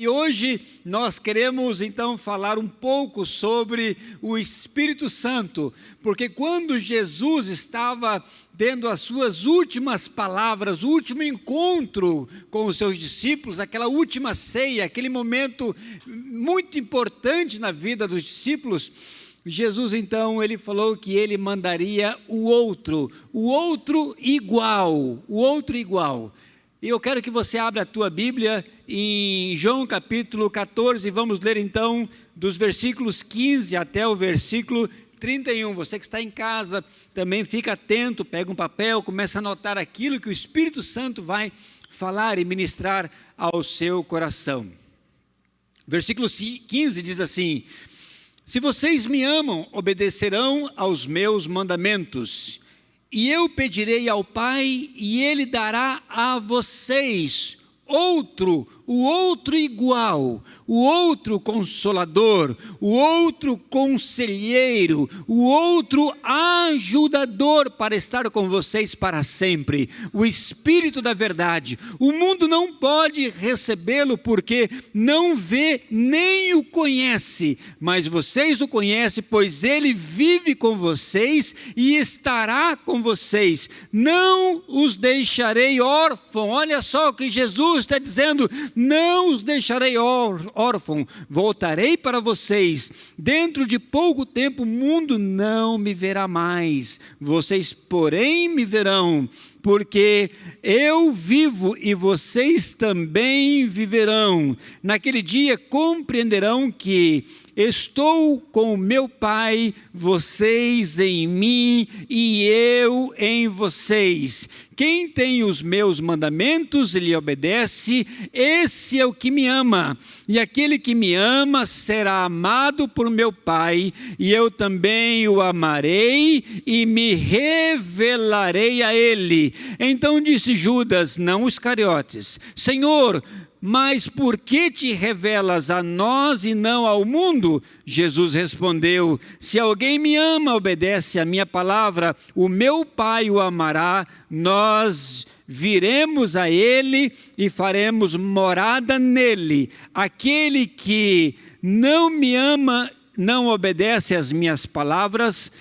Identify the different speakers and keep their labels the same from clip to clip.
Speaker 1: E hoje nós queremos então falar um pouco sobre o Espírito Santo, porque quando Jesus estava tendo as suas últimas palavras, o último encontro com os seus discípulos, aquela última ceia, aquele momento muito importante na vida dos discípulos, Jesus então, ele falou que ele mandaria o outro igual, E eu quero que você abra a tua Bíblia em João capítulo 14, vamos ler então dos versículos 15 até o versículo 31. Você que está em casa também fica atento, pega um papel, começa a anotar aquilo que o Espírito Santo vai falar e ministrar ao seu coração. Versículo 15 diz assim: se vocês me amam, obedecerão aos meus mandamentos. E eu pedirei ao Pai, e Ele dará a vocês o outro igual, o outro consolador, o outro conselheiro, o outro ajudador para estar com vocês para sempre, o Espírito da verdade. O mundo não pode recebê-lo porque não vê nem o conhece, mas vocês o conhecem, pois ele vive com vocês e estará com vocês. Não os deixarei órfãos. Olha só o que Jesus está dizendo: não os deixarei órfãos, voltarei para vocês. Dentro de pouco tempo o mundo não me verá mais, vocês porém me verão, porque eu vivo e vocês também viverão. Naquele dia compreenderão que estou com o meu Pai, vocês em mim e eu em vocês. Quem tem os meus mandamentos e lhe obedece, esse é o que me ama. E aquele que me ama será amado por meu Pai, e eu também o amarei e me revelarei a ele. Então disse Judas, não Iscariotes: Senhor, mas por que te revelas a nós e não ao mundo? Jesus respondeu: se alguém me ama, obedece a minha palavra, o meu Pai o amará, nós viremos a ele e faremos morada nele. Aquele que não me ama, não obedece às minhas palavras.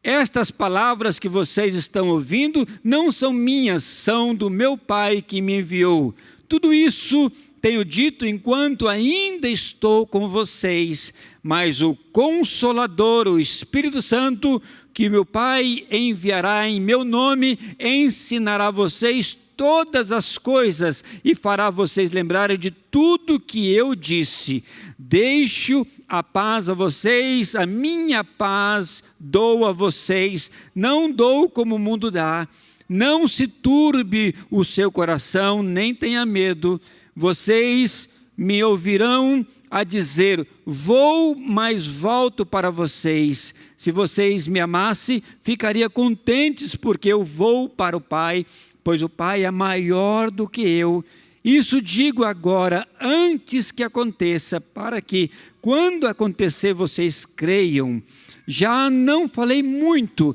Speaker 1: Estas palavras que vocês estão ouvindo não são minhas, são do meu Pai que me enviou. Tudo isso tenho dito enquanto ainda estou com vocês, mas o Consolador, o Espírito Santo, que meu Pai enviará em meu nome, ensinará vocês todas as coisas e fará vocês lembrarem de tudo que eu disse. Deixo a paz a vocês, a minha paz dou a vocês, não dou como o mundo dá. Não se turbe o seu coração, nem tenha medo. Vocês me ouvirão a dizer: vou, mas volto para vocês. Se vocês me amassem, ficaria contentes, porque eu vou para o Pai, pois o Pai é maior do que eu. Isso digo agora, antes que aconteça, para que, quando acontecer, vocês creiam. Já não falei muito,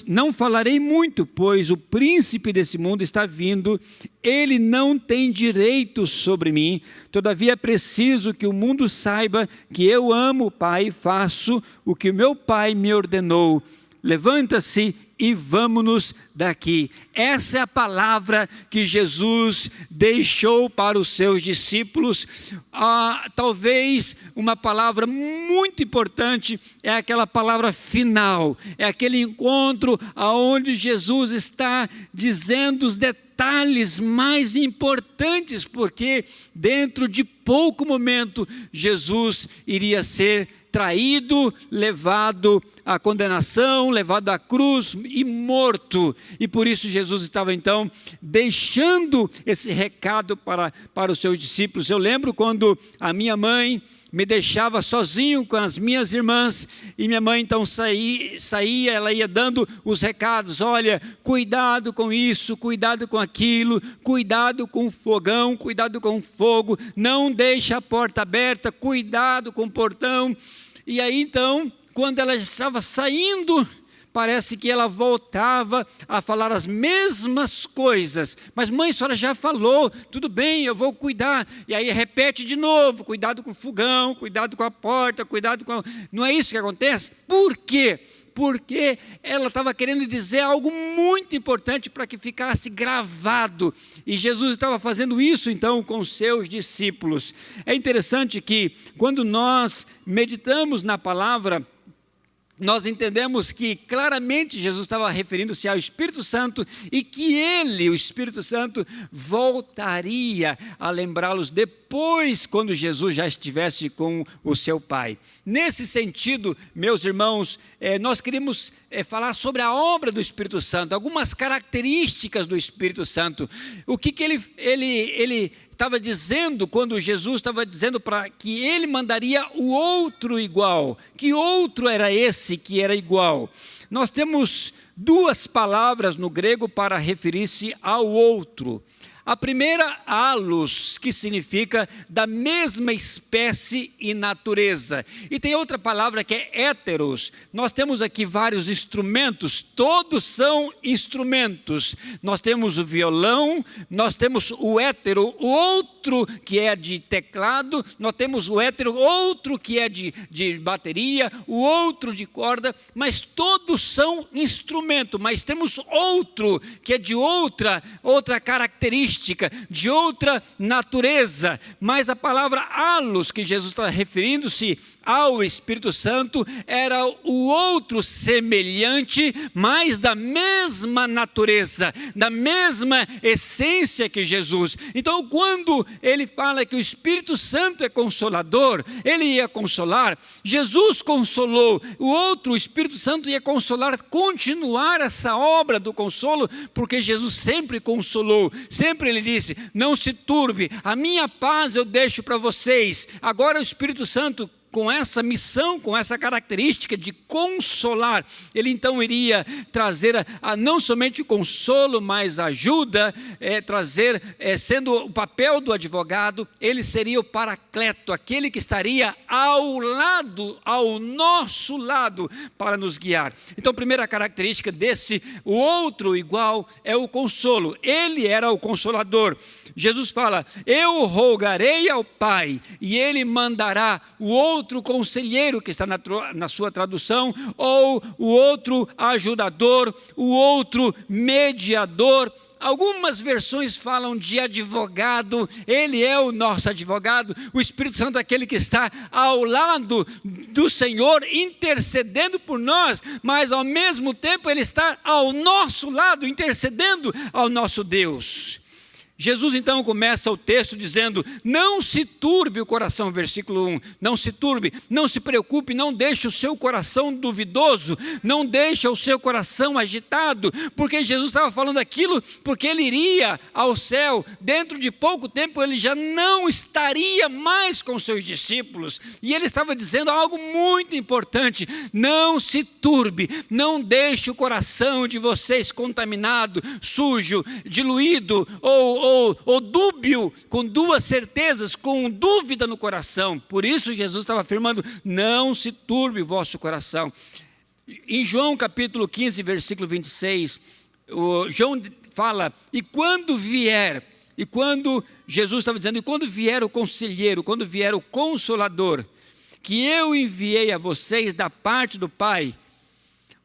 Speaker 1: não falarei muito, pois o príncipe desse mundo está vindo. Ele não tem direito sobre mim. Todavia é preciso que o mundo saiba que eu amo o Pai e faço o que o meu Pai me ordenou. Levanta-se e vamos-nos daqui. Essa é a palavra que Jesus deixou para os seus discípulos. Talvez uma palavra muito importante é aquela palavra final. É aquele encontro onde Jesus está dizendo os detalhes mais importantes, porque dentro de pouco momento Jesus iria ser traído, levado à condenação, levado à cruz e morto. E por isso Jesus estava então deixando esse recado para os seus discípulos. Eu lembro quando a minha mãe me deixava sozinho com as minhas irmãs, e minha mãe então saía, ela ia dando os recados: olha, cuidado com isso, cuidado com aquilo, cuidado com o fogão, cuidado com o fogo, não deixe a porta aberta, cuidado com o portão. E aí então, quando ela estava saindo parece que ela voltava a falar as mesmas coisas. Mas mãe, a senhora já falou, tudo bem, eu vou cuidar. E aí repete de novo, cuidado com o fogão, cuidado com a porta, cuidado com... Não é isso que acontece? Por quê? Porque ela estava querendo dizer algo muito importante para que ficasse gravado. E Jesus estava fazendo isso, então, com os seus discípulos. É interessante que, quando nós meditamos na palavra, nós entendemos que claramente Jesus estava referindo-se ao Espírito Santo e que ele, o Espírito Santo, voltaria a lembrá-los depois, quando Jesus já estivesse com o seu Pai. Nesse sentido, meus irmãos, nós queremos falar sobre a obra do Espírito Santo, algumas características do Espírito Santo. O que ele estava dizendo quando Jesus estava dizendo para que ele mandaria o outro igual. Que outro era esse que era igual? Nós temos duas palavras no grego para referir-se ao outro. A primeira, allos, que significa da mesma espécie e natureza. E tem outra palavra que é héteros. Nós temos aqui vários instrumentos, todos são instrumentos. Nós temos o violão, nós temos o hétero, o outro que é de teclado, nós temos o hétero, outro que é de bateria, o outro de corda, mas todos são instrumento. Mas temos outro que é de outra característica, de outra natureza. Mas a palavra allos, que Jesus está referindo-se ao Espírito Santo, era o outro semelhante, mas da mesma natureza, da mesma essência que Jesus. Então, quando ele fala que o Espírito Santo é consolador, ele ia consolar, Jesus consolou, o outro, o Espírito Santo, ia consolar, continuar essa obra do consolo, porque Jesus sempre consolou, sempre ele disse, não se turbe, a minha paz eu deixo para vocês. Agora o Espírito Santo, com essa missão, com essa característica de consolar, ele então iria trazer não somente o consolo, mas a ajuda, sendo o papel do advogado, ele seria o paracleto, aquele que estaria ao nosso lado, para nos guiar. Então, a primeira característica desse, o outro igual, é o consolo. Ele era o consolador. Jesus fala, eu rogarei ao Pai, e ele mandará o outro conselheiro, que está na sua tradução, ou o outro ajudador, o outro mediador. Algumas versões falam de advogado, ele é o nosso advogado. O Espírito Santo é aquele que está ao lado do Senhor, intercedendo por nós, mas ao mesmo tempo ele está ao nosso lado, intercedendo ao nosso Deus. Jesus então começa o texto dizendo, não se turbe o coração, versículo 1, não se turbe, não se preocupe, não deixe o seu coração duvidoso, não deixe o seu coração agitado, porque Jesus estava falando aquilo, porque ele iria ao céu, dentro de pouco tempo ele já não estaria mais com seus discípulos, e ele estava dizendo algo muito importante, não se turbe, não deixe o coração de vocês contaminado, sujo, diluído, ou dúbio, com duas certezas, com dúvida no coração. Por isso Jesus estava afirmando, não se turbe o vosso coração. Em João capítulo 15, versículo 26, João fala, e quando Jesus estava dizendo, e quando vier o conselheiro, quando vier o consolador, que eu enviei a vocês da parte do Pai,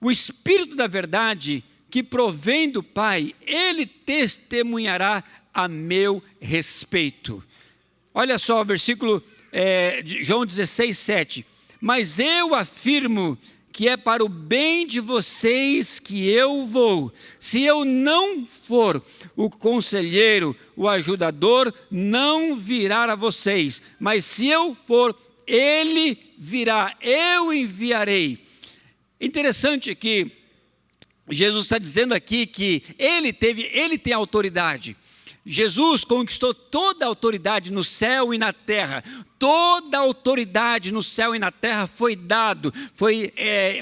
Speaker 1: o Espírito da verdade, que provém do Pai, ele testemunhará a meu respeito. Olha só o versículo de João 16, 7. Mas eu afirmo que é para o bem de vocês que eu vou. Se eu não for, o conselheiro, o ajudador, não virá a vocês. Mas se eu for, ele virá, eu enviarei. Interessante que Jesus está dizendo aqui que ele tem autoridade. Jesus conquistou toda a autoridade no céu e na terra. Toda a autoridade no céu e na terra foi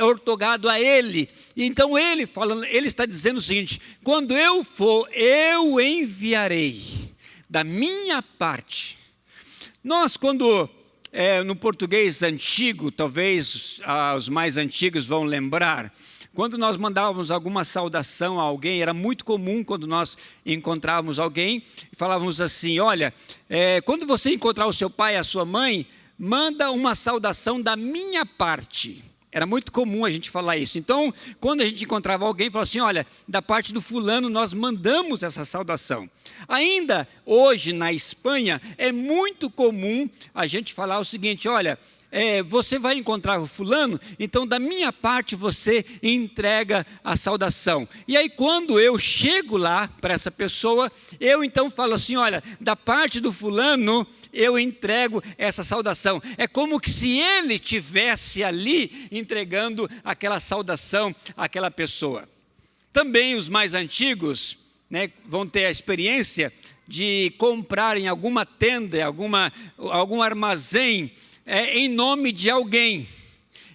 Speaker 1: outorgado a ele. Então ele está dizendo o seguinte: quando eu for, eu enviarei da minha parte. Nós, quando no português antigo, talvez os mais antigos vão lembrar, Quando nós mandávamos alguma saudação a alguém, era muito comum quando nós encontrávamos alguém, falávamos assim, olha, quando você encontrar o seu pai e a sua mãe, manda uma saudação da minha parte. Era muito comum a gente falar isso. Então, quando a gente encontrava alguém, falava assim, olha, da parte do fulano nós mandamos essa saudação. Ainda hoje na Espanha, é muito comum a gente falar o seguinte, olha, você vai encontrar o fulano, então da minha parte você entrega a saudação. E aí quando eu chego lá para essa pessoa, eu então falo assim, olha, da parte do fulano eu entrego essa saudação. É como que se ele tivesse ali entregando aquela saudação àquela pessoa. Também os mais antigos, né, vão ter a experiência de comprar em alguma tenda, algum armazém, em nome de alguém.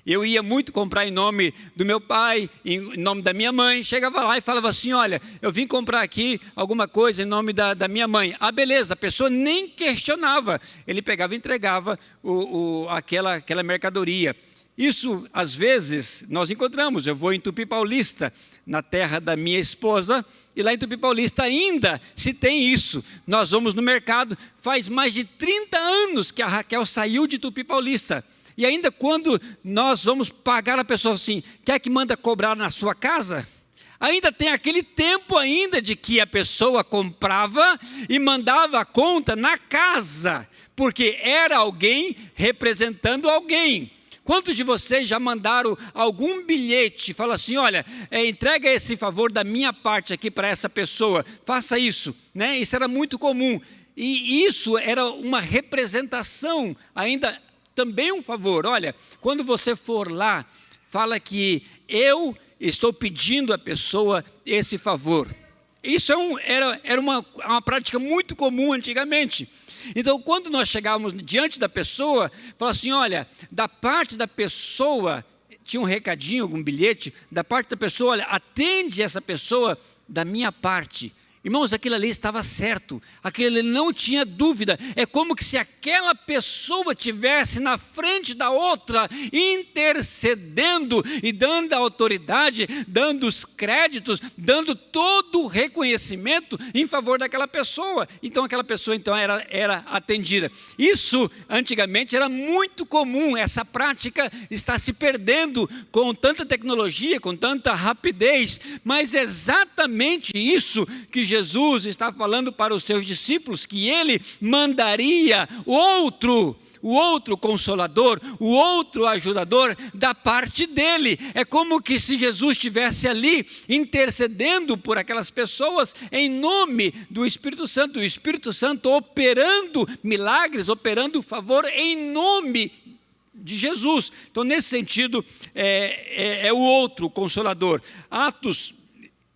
Speaker 1: Eu ia muito comprar em nome do meu pai, em nome da minha mãe. Chegava lá e falava assim, olha, eu vim comprar aqui alguma coisa em nome da minha mãe. Ah, beleza, a pessoa nem questionava. Ele pegava e entregava aquela mercadoria. Isso, às vezes, nós encontramos. Eu vou em Tupi Paulista, na terra da minha esposa, e lá em Tupi Paulista ainda se tem isso. Nós vamos no mercado, faz mais de 30 anos que a Raquel saiu de Tupi Paulista. E ainda quando nós vamos pagar a pessoa assim, quer que manda cobrar na sua casa? Ainda tem aquele tempo ainda de que a pessoa comprava e mandava a conta na casa, porque era alguém representando alguém. Quantos de vocês já mandaram algum bilhete, fala assim, olha, entrega esse favor da minha parte aqui para essa pessoa, faça isso, né? Isso era muito comum, e isso era uma representação, ainda também um favor. Olha, quando você for lá, fala que eu estou pedindo à pessoa esse favor. Isso era uma prática muito comum antigamente. Então, quando nós chegávamos diante da pessoa, falava assim, olha, da parte da pessoa, tinha um recadinho, algum bilhete, da parte da pessoa, olha, atende essa pessoa da minha parte. Irmãos, aquilo ali estava certo, aquilo ali não tinha dúvida, é como que se aquela pessoa tivesse na frente da outra, intercedendo e dando a autoridade, dando os créditos, dando todo o reconhecimento em favor daquela pessoa. Então aquela pessoa então era atendida. Isso antigamente era muito comum, essa prática está se perdendo com tanta tecnologia, com tanta rapidez, mas é exatamente isso que Jesus está falando para os seus discípulos, que ele mandaria o outro consolador, o outro ajudador da parte dele. É como que se Jesus estivesse ali intercedendo por aquelas pessoas em nome do Espírito Santo, o Espírito Santo operando milagres, operando favor em nome de Jesus. Então, nesse sentido, é o outro consolador. Atos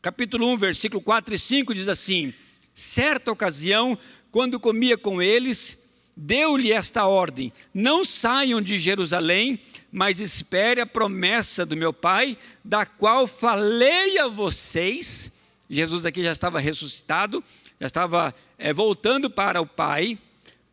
Speaker 1: capítulo 1, versículo 4 e 5 diz assim, certa ocasião, quando comia com eles, deu-lhe esta ordem, não saiam de Jerusalém, mas espere a promessa do meu Pai, da qual falei a vocês. Jesus aqui já estava ressuscitado, já estava voltando para o Pai,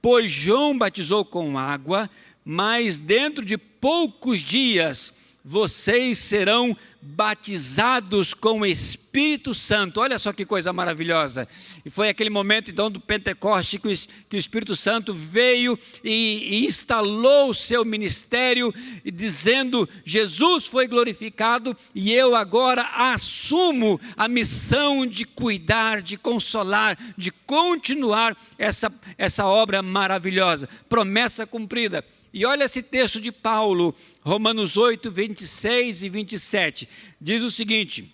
Speaker 1: pois João batizou com água, mas dentro de poucos dias vocês serão batizados com o Espírito Santo. Olha só que coisa maravilhosa. E foi aquele momento então do Pentecoste que o Espírito Santo veio e instalou o seu ministério, dizendo, Jesus foi glorificado e eu agora assumo a missão de cuidar, de consolar, de continuar essa obra maravilhosa. Promessa cumprida. E olha esse texto de Paulo, Romanos 8, 26 e 27, diz o seguinte,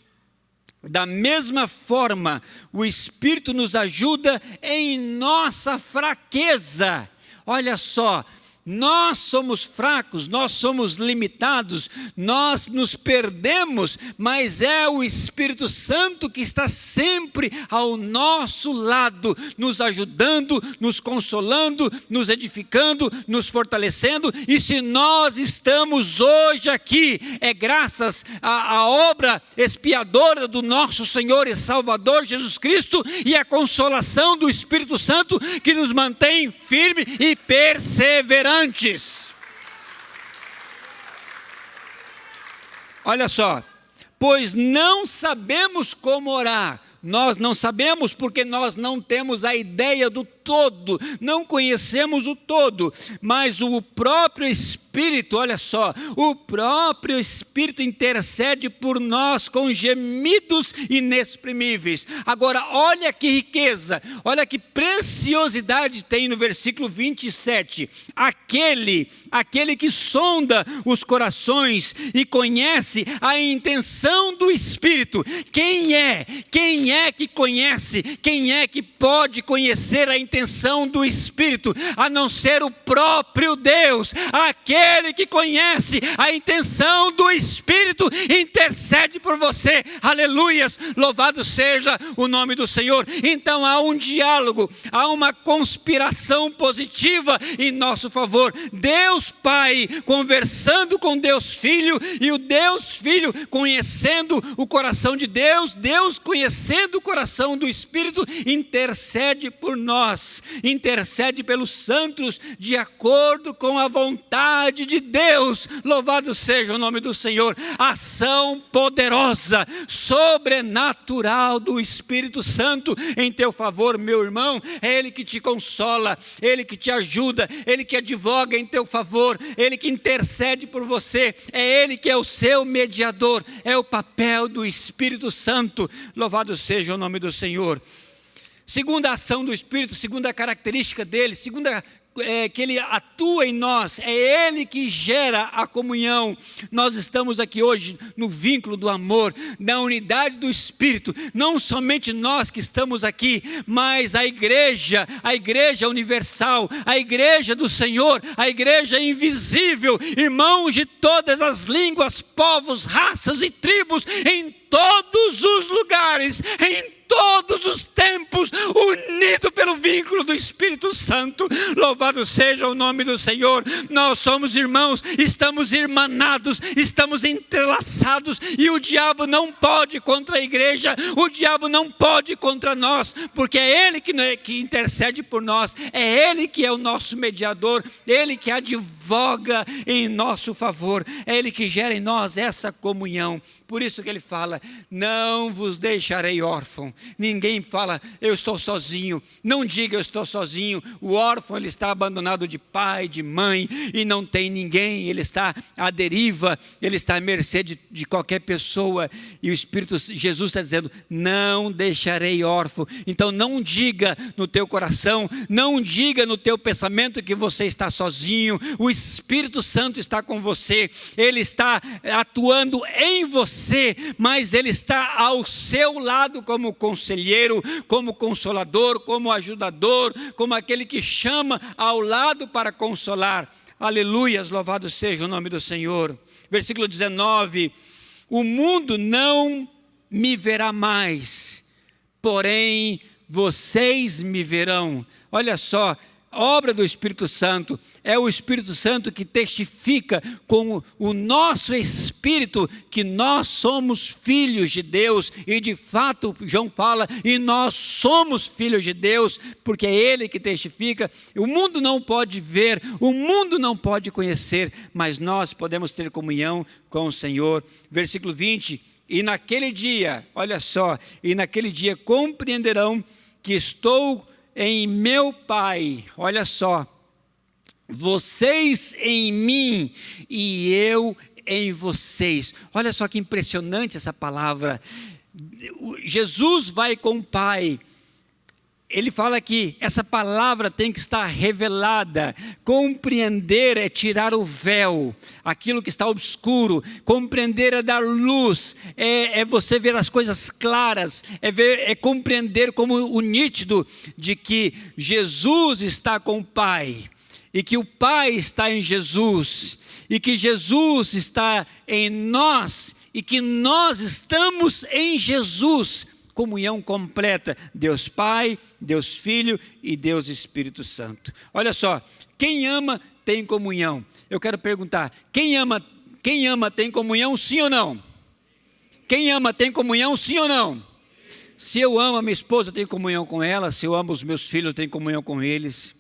Speaker 1: da mesma forma, o Espírito nos ajuda em nossa fraqueza. Olha só, nós somos fracos, nós somos limitados, nós nos perdemos, mas é o Espírito Santo que está sempre ao nosso lado, nos ajudando, nos consolando, nos edificando, nos fortalecendo. E se nós estamos hoje aqui, é graças à obra expiadora do nosso Senhor e Salvador Jesus Cristo e a consolação do Espírito Santo que nos mantém firme e perseverantes. Olha só, pois não sabemos como orar. Nós não sabemos porque nós não temos a ideia do todo, não conhecemos o todo, mas o próprio Espírito, olha só, o próprio Espírito intercede por nós com gemidos inexprimíveis. Agora, olha que riqueza, olha que preciosidade tem no versículo 27, aquele que sonda os corações e conhece a intenção do Espírito. Quem é que conhece, quem é que pode conhecer a intenção do Espírito, a não ser o próprio Deus? Aquele que conhece a intenção do Espírito intercede por você, aleluias, louvado seja o nome do Senhor. Então há um diálogo, há uma conspiração positiva em nosso favor, Deus Pai conversando com Deus Filho, e o Deus Filho conhecendo o coração de Deus, Deus conhecendo o coração do Espírito, intercede por nós, intercede pelos santos de acordo com a vontade de Deus, louvado seja o nome do Senhor. Ação poderosa, sobrenatural do Espírito Santo em teu favor, meu irmão. É Ele que te consola, Ele que te ajuda, Ele que advoga em teu favor, Ele que intercede por você, é Ele que é o seu mediador, é o papel do Espírito Santo, louvado seja o nome do Senhor. Segunda ação do Espírito, segunda característica dele, que ele atua em nós, é Ele que gera a comunhão. Nós estamos aqui hoje no vínculo do amor, na unidade do Espírito, não somente nós que estamos aqui, mas a igreja universal, a igreja do Senhor, a igreja invisível, irmãos de todas as línguas, povos, raças e tribos, em todos os lugares, em todos os tempos, unido pelo vínculo do Espírito Santo, louvado seja o nome do Senhor. Nós somos irmãos, estamos irmanados, estamos entrelaçados, e o diabo não pode contra a igreja, o diabo não pode contra nós, porque é Ele que intercede por nós, é Ele que é o nosso mediador, Ele que advoga em nosso favor, é Ele que gera em nós essa comunhão. Por isso que ele fala, não vos deixarei órfão. Ninguém fala, eu estou sozinho. Não diga eu estou sozinho. O órfão, ele está abandonado de pai, de mãe, e não tem ninguém. Ele está à deriva, ele está à mercê de qualquer pessoa. E o Espírito, Jesus está dizendo, não deixarei órfão. Então não diga no teu coração, não diga no teu pensamento que você está sozinho. O Espírito Santo está com você. Ele está atuando em você, mas Ele está ao seu lado como conselheiro, como consolador, como ajudador, como aquele que chama ao lado para consolar. Aleluias, louvado seja o nome do Senhor. Versículo 19, o mundo não me verá mais, porém vocês me verão. Olha só, obra do Espírito Santo, é o Espírito Santo que testifica com o nosso espírito que nós somos filhos de Deus, e de fato João fala, e nós somos filhos de Deus, porque é Ele que testifica. O mundo não pode ver, o mundo não pode conhecer, mas nós podemos ter comunhão com o Senhor. Versículo 20, e naquele dia, olha só, e naquele dia compreenderão que estou em meu Pai, olha só, vocês em mim e eu em vocês. Olha só que impressionante essa palavra. Jesus vai com o Pai. Ele fala que essa palavra tem que estar revelada. Compreender é tirar o véu, aquilo que está obscuro. Compreender é dar luz, é você ver as coisas claras, é compreender como o nítido de que Jesus está com o Pai, e que o Pai está em Jesus, e que Jesus está em nós, e que nós estamos em Jesus. Comunhão completa, Deus Pai, Deus Filho e Deus Espírito Santo. Olha só, quem ama tem comunhão. Eu quero perguntar, quem ama tem comunhão, sim ou não? Quem ama tem comunhão, sim ou não? Se eu amo a minha esposa, eu tenho comunhão com ela. Se eu amo os meus filhos, eu tenho comunhão com eles.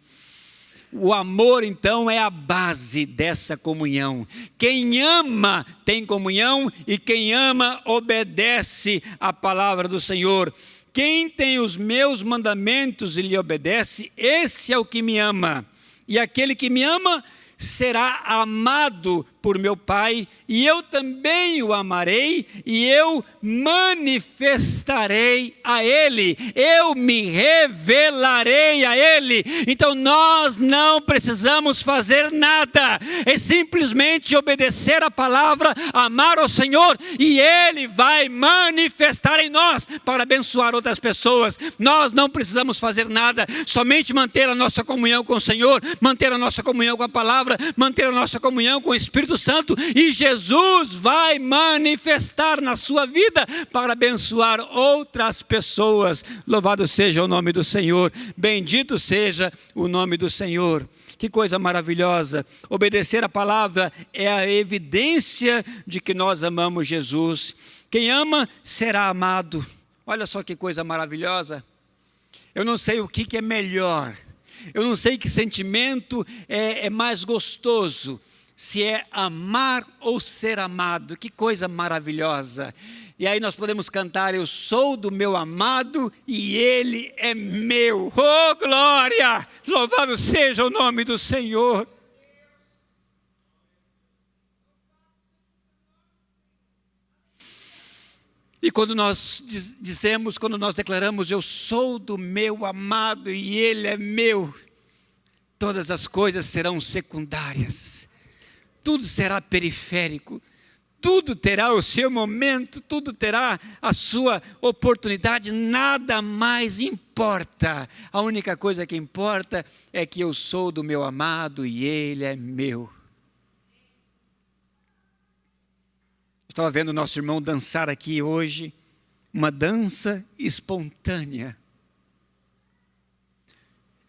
Speaker 1: O amor, então, é a base dessa comunhão. Quem ama tem comunhão e quem ama obedece à palavra do Senhor. Quem tem os meus mandamentos e lhe obedece, esse é o que me ama. E aquele que me ama será amado por meu Pai, e eu também o amarei, e eu manifestarei a ele, eu me revelarei a ele. Então nós não precisamos fazer nada, é simplesmente obedecer a palavra, amar ao Senhor, e ele vai manifestar em nós para abençoar outras pessoas. Nós não precisamos fazer nada, somente manter a nossa comunhão com o Senhor, manter a nossa comunhão com a palavra, manter a nossa comunhão com o Espírito Santo, e Jesus vai manifestar na sua vida para abençoar outras pessoas. Louvado seja o nome do Senhor, bendito seja o nome do Senhor. Que coisa maravilhosa! Obedecer a palavra é a evidência de que nós amamos Jesus. Quem ama será amado. Olha só que coisa maravilhosa. Eu não sei o que é melhor, eu não sei que sentimento é mais gostoso, se é amar ou ser amado. Que coisa maravilhosa. E aí nós podemos cantar: eu sou do meu amado e ele é meu. Oh, glória! Louvado seja o nome do Senhor. E quando nós dizemos, quando nós declaramos: eu sou do meu amado e ele é meu, todas as coisas serão secundárias. Tudo será periférico, tudo terá o seu momento, tudo terá a sua oportunidade, nada mais importa. A única coisa que importa é que eu sou do meu amado e ele é meu. Estava vendo o nosso irmão dançar aqui hoje, uma dança espontânea.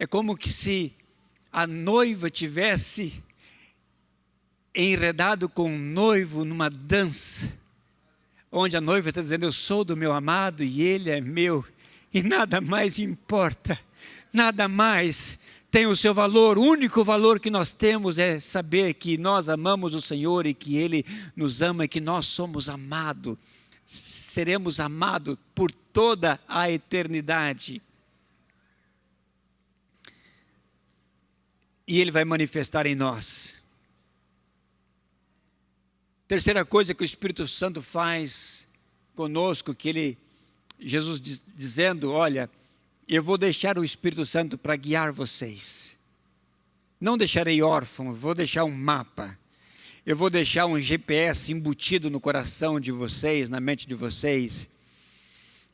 Speaker 1: É como que se a noiva tivesse enredado com o noivo numa dança, onde a noiva está dizendo: eu sou do meu amado e ele é meu, e nada mais importa, nada mais tem o seu valor. O único valor que nós temos é saber que nós amamos o Senhor e que ele nos ama e que nós somos amados, seremos amados por toda a eternidade. E ele vai manifestar em nós. Terceira coisa que o Espírito Santo faz conosco, que Jesus dizendo: olha, eu vou deixar o Espírito Santo para guiar vocês. Não deixarei órfão, vou deixar um mapa. Eu vou deixar um GPS embutido no coração de vocês, na mente de vocês.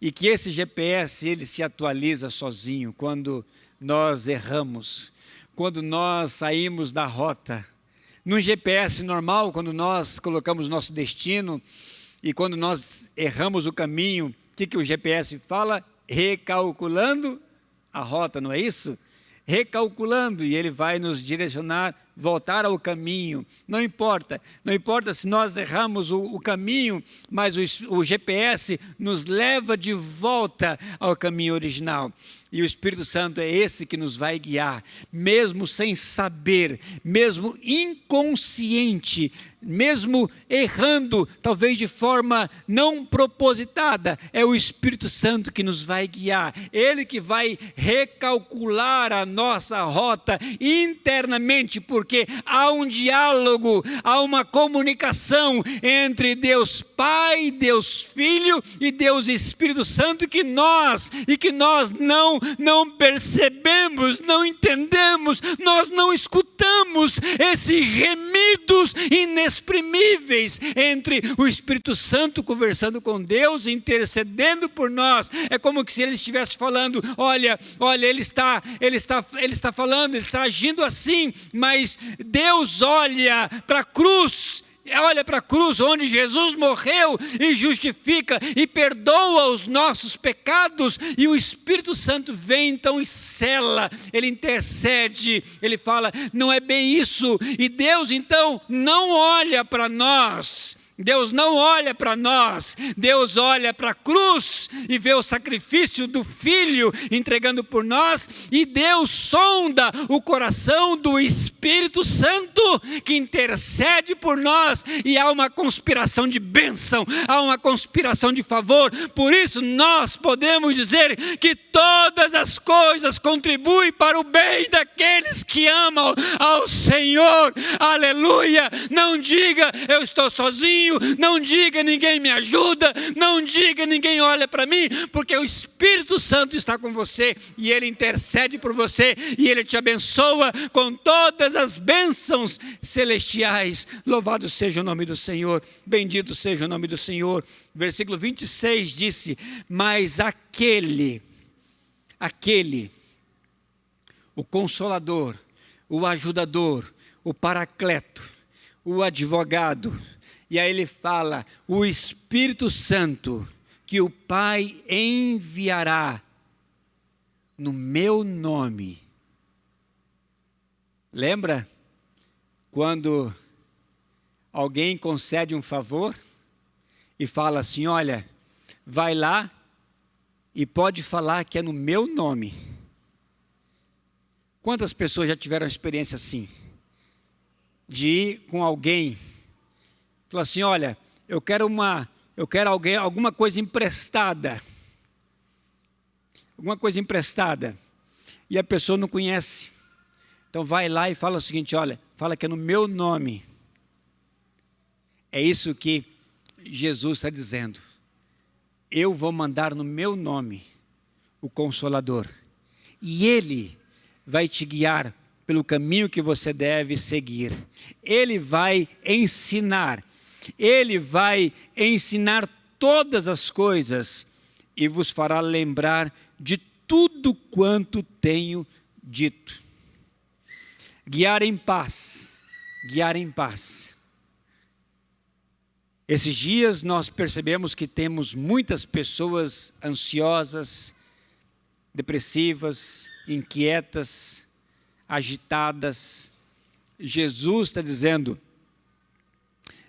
Speaker 1: E que esse GPS, ele se atualiza sozinho quando nós erramos, quando nós saímos da rota. No GPS normal, quando nós colocamos nosso destino e quando nós erramos o caminho, o que o GPS fala? Recalculando a rota, não é isso? Recalculando, e ele vai nos direcionar, voltar ao caminho. Não importa se nós erramos o caminho, mas o GPS nos leva de volta ao caminho original. E o Espírito Santo é esse que nos vai guiar, mesmo sem saber, mesmo inconsciente, mesmo errando, talvez de forma não propositada, é o Espírito Santo que nos vai guiar. Ele que vai recalcular a nossa rota internamente, porque há um diálogo, há uma comunicação entre Deus Pai, Deus Filho e Deus Espírito Santo que nós não percebemos, não entendemos, nós não escutamos esses gemidos inexprimíveis entre o Espírito Santo conversando com Deus, intercedendo por nós. É como se ele estivesse falando: olha, ele está falando, ele está agindo assim, mas Deus olha para a cruz, onde Jesus morreu e justifica e perdoa os nossos pecados, e o Espírito Santo vem então e sela, ele intercede, ele fala: não é bem isso. E Deus então não olha para nós, Deus não olha para nós, Deus olha para a cruz e vê o sacrifício do Filho entregando por nós, e Deus sonda o coração do Espírito Santo que intercede por nós, e há uma conspiração de bênção, há uma conspiração de favor. Por isso nós podemos dizer que todas as coisas contribuem para o bem daqueles que amam ao Senhor. Aleluia! Não diga eu estou sozinho, não diga ninguém me ajuda, não diga ninguém olha para mim, porque o Espírito Santo está com você e Ele intercede por você e Ele te abençoa com todas as bênçãos celestiais. Louvado seja o nome do Senhor, bendito seja o nome do Senhor. Versículo 26 disse: mas aquele, o Consolador, o Ajudador, o Paracleto, o Advogado, e aí ele fala, o Espírito Santo, que o Pai enviará no meu nome. Lembra quando alguém concede um favor e fala assim, olha, vai lá e pode falar que é no meu nome. Quantas pessoas já tiveram uma experiência assim? De ir com alguém, falar assim, olha, eu quero alguma coisa emprestada. E a pessoa não conhece. Então vai lá e fala o seguinte, olha, fala que é no meu nome. É isso que Jesus está dizendo. Eu vou mandar no meu nome o Consolador. E Ele vai te guiar pelo caminho que você deve seguir. Ele vai ensinar todas as coisas e vos fará lembrar de tudo quanto tenho dito. Guiar em paz. Esses dias nós percebemos que temos muitas pessoas ansiosas, depressivas, inquietas, agitadas. Jesus está dizendo,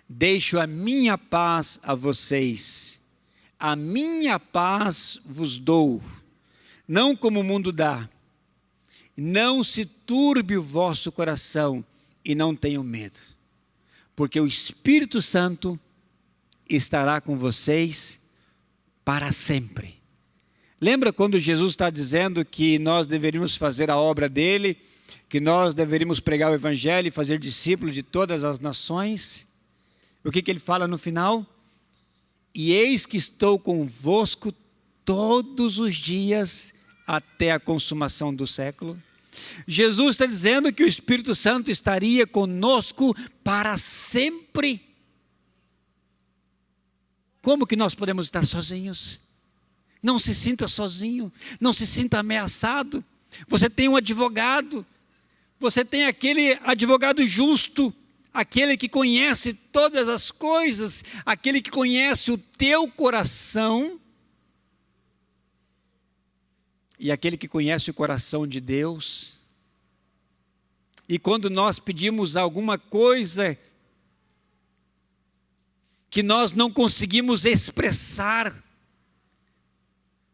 Speaker 1: deixo a minha paz a vocês, a minha paz vos dou, não como o mundo dá. Não se turbe o vosso coração e não tenham medo, porque o Espírito Santo estará com vocês para sempre. Lembra quando Jesus está dizendo que nós deveríamos fazer a obra dele, que nós deveríamos pregar o Evangelho e fazer discípulos de todas as nações? O que ele fala no final? E eis que estou convosco todos os dias até a consumação do século. Jesus está dizendo que o Espírito Santo estaria conosco para sempre. Como que nós podemos estar sozinhos? Não se sinta sozinho, não se sinta ameaçado. Você tem um advogado, você tem aquele advogado justo, aquele que conhece todas as coisas, aquele que conhece o teu coração e aquele que conhece o coração de Deus. E quando nós pedimos alguma coisa que nós não conseguimos expressar,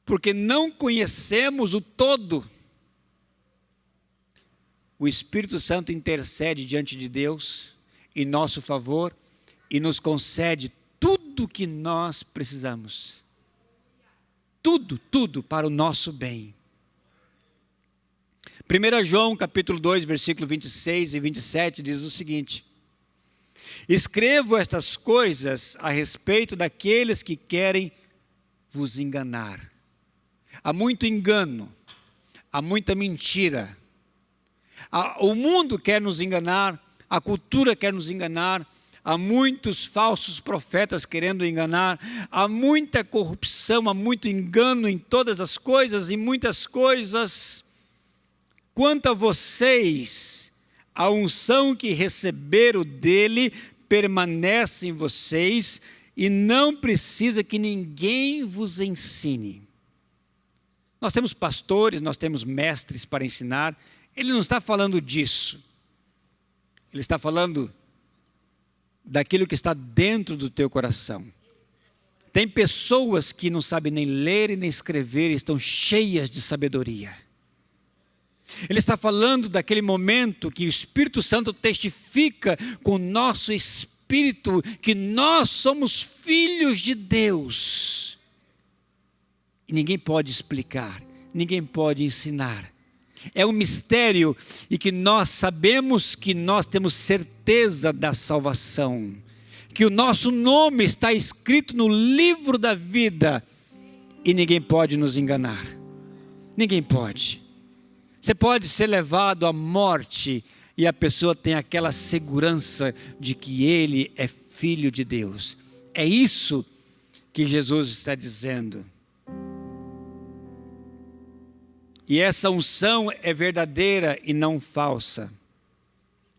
Speaker 1: porque não conhecemos o todo, o Espírito Santo intercede diante de Deus em nosso favor e nos concede tudo o que nós precisamos. Tudo para o nosso bem. 1 João capítulo 2, versículo 26 e 27 diz o seguinte: escrevo estas coisas a respeito daqueles que querem vos enganar. Há muito engano, há muita mentira. O mundo quer nos enganar, a cultura quer nos enganar, há muitos falsos profetas querendo enganar, há muita corrupção, há muito engano em todas as coisas, em muitas coisas. Quanto a vocês, a unção que receberam dele permanece em vocês e não precisa que ninguém vos ensine. Nós temos pastores, nós temos mestres para ensinar. Ele não está falando disso. Ele está falando daquilo que está dentro do teu coração. Tem pessoas que não sabem nem ler e nem escrever e estão cheias de sabedoria. Ele está falando daquele momento que o Espírito Santo testifica com o nosso espírito que nós somos filhos de Deus. E ninguém pode explicar, ninguém pode ensinar. É um mistério e que nós sabemos que nós temos certeza da salvação. Que o nosso nome está escrito no livro da vida e ninguém pode nos enganar. Ninguém pode. Você pode ser levado à morte e a pessoa tem aquela segurança de que ele é filho de Deus. É isso que Jesus está dizendo. E essa unção é verdadeira e não falsa.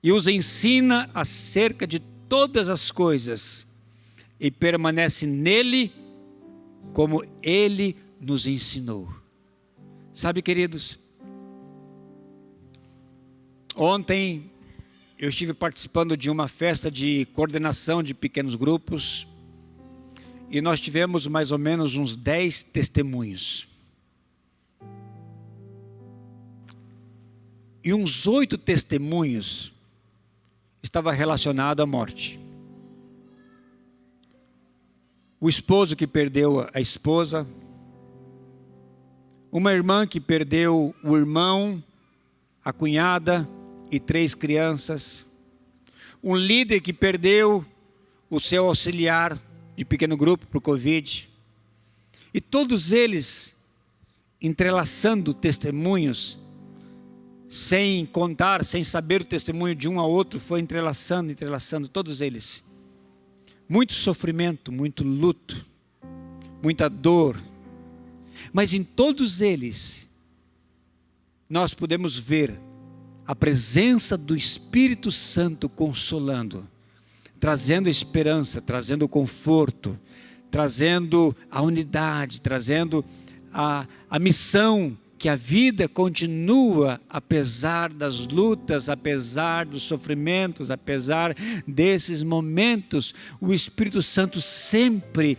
Speaker 1: E os ensina acerca de todas as coisas. E permanece nele como ele nos ensinou. Sabe, queridos? Ontem eu estive participando de uma festa de coordenação de pequenos grupos. E nós tivemos mais ou menos uns 10 testemunhos. E uns 8 testemunhos estavam relacionados à morte. O esposo que perdeu a esposa, uma irmã que perdeu o irmão, a cunhada e 3 crianças, um líder que perdeu o seu auxiliar de pequeno grupo para o Covid, e todos eles entrelaçando testemunhos, sem contar, sem saber o testemunho de um ao outro, foi entrelaçando, todos eles. Muito sofrimento, muito luto, muita dor. Mas em todos eles, nós podemos ver a presença do Espírito Santo consolando, trazendo esperança, trazendo conforto, trazendo a unidade, trazendo a missão, que a vida continua apesar das lutas, apesar dos sofrimentos, apesar desses momentos. O Espírito Santo sempre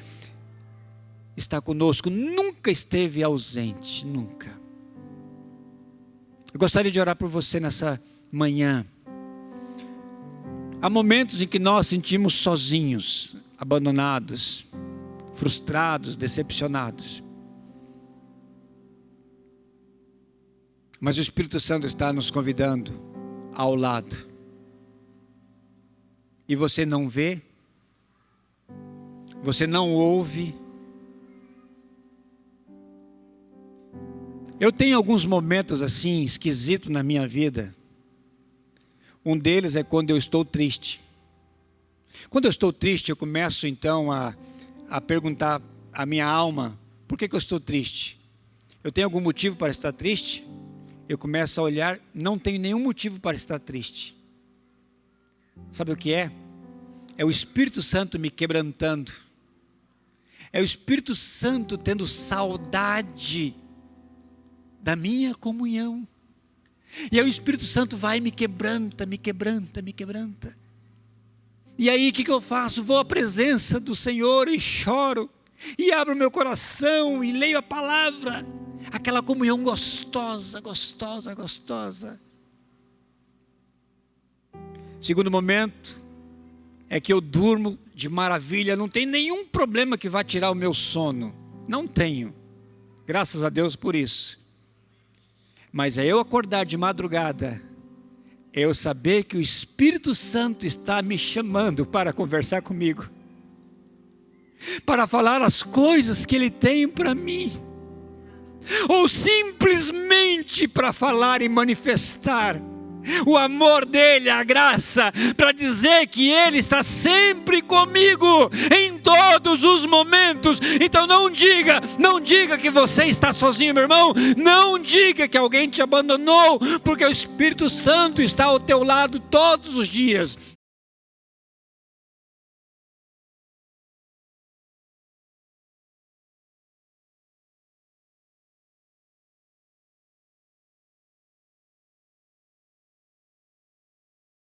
Speaker 1: está conosco, nunca esteve ausente, nunca. Eu gostaria de orar por você nessa manhã. Há momentos em que nós sentimos sozinhos, abandonados, frustrados, decepcionados. Mas o Espírito Santo está nos convidando ao lado. E você não vê, você não ouve. Eu tenho alguns momentos assim, esquisitos na minha vida. Um deles é quando eu estou triste. Quando eu estou triste, eu começo então a perguntar à minha alma, por que eu estou triste? Eu tenho algum motivo para estar triste? Eu começo a olhar, não tenho nenhum motivo para estar triste. Sabe o que é? É o Espírito Santo me quebrantando. É o Espírito Santo tendo saudade da minha comunhão. E aí o Espírito Santo vai e me quebranta, me quebranta, me quebranta. E aí o que eu faço? Vou à presença do Senhor e choro. E abro meu coração e leio a palavra. Aquela comunhão gostosa, gostosa, gostosa. Segundo momento, é que eu durmo de maravilha, não tem nenhum problema que vá tirar o meu sono. Não tenho, graças a Deus por isso. Mas é eu acordar de madrugada, é eu saber que o Espírito Santo está me chamando para conversar comigo. Para falar as coisas que Ele tem para mim. Ou simplesmente para falar e manifestar o amor dele, a graça, para dizer que ele está sempre comigo, em todos os momentos. Então não diga que você está sozinho, meu irmão, não diga que alguém te abandonou, porque o Espírito Santo está ao teu lado todos os dias,